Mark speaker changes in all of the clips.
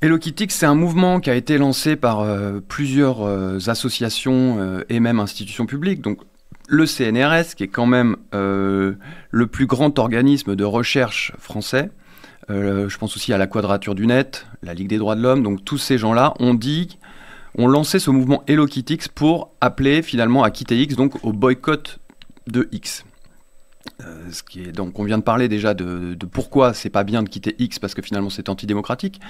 Speaker 1: Hello Kitty, c'est un mouvement qui a été lancé par plusieurs associations et même institutions publiques. Donc, le CNRS, qui est quand même le plus grand organisme de recherche français. Je pense aussi à la Quadrature du Net, la Ligue des droits de l'homme. Donc, tous ces gens-là ont lancé ce mouvement Hello Kitty pour appeler finalement à quitter X, donc au boycott de X. Donc, on vient de parler déjà de pourquoi c'est pas bien de quitter X, parce que finalement c'est antidémocratique.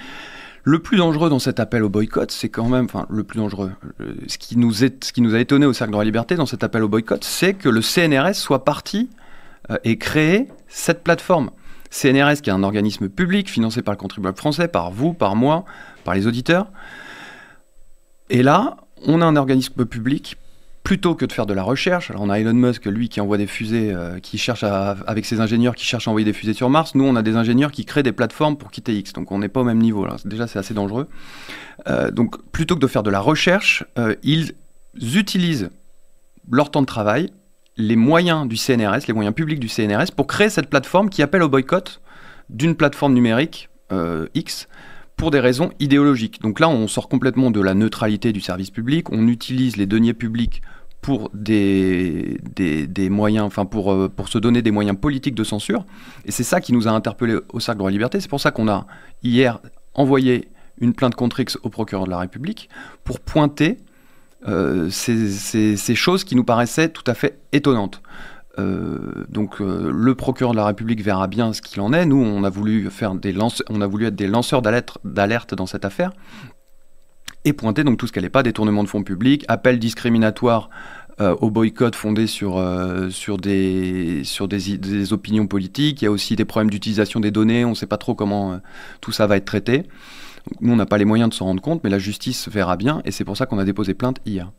Speaker 1: Le plus dangereux dans cet appel au boycott, c'est quand même, enfin le plus dangereux, ce qui nous a étonné au Cercle de la Liberté dans cet appel au boycott, c'est que le CNRS soit parti et créer cette plateforme. CNRS, qui est un organisme public financé par le contribuable français, par vous, par moi, par les auditeurs. Et là, on a un organisme public. Plutôt que de faire de la recherche, alors on a Elon Musk, lui, qui envoie des fusées, avec ses ingénieurs qui cherchent à envoyer des fusées sur Mars. Nous, on a des ingénieurs qui créent des plateformes pour quitter X. Donc on n'est pas au même niveau. Là. Déjà, c'est assez dangereux. Donc plutôt que de faire de la recherche, ils utilisent leur temps de travail, les moyens du CNRS, les moyens publics du CNRS, pour créer cette plateforme qui appelle au boycott d'une plateforme numérique X, pour des raisons idéologiques. Donc là, on sort complètement de la neutralité du service public, on utilise les deniers publics pour des moyens, enfin pour se donner des moyens politiques de censure. Et c'est ça qui nous a interpellés au Cercle de la Liberté. C'est pour ça qu'on a hier envoyé une plainte contre X au procureur de la République pour pointer ces choses qui nous paraissaient tout à fait étonnantes. Le procureur de la République verra bien ce qu'il en est. Nous, on a voulu être des lanceurs d'alerte dans cette affaire et pointer donc tout ce qui n'allait pas, détournement de fonds publics, appel discriminatoire au boycott fondé sur des opinions politiques. Il y a aussi des problèmes d'utilisation des données. On ne sait pas trop comment tout ça va être traité. Donc, nous, on n'a pas les moyens de s'en rendre compte, mais la justice verra bien et c'est pour ça qu'on a déposé plainte hier.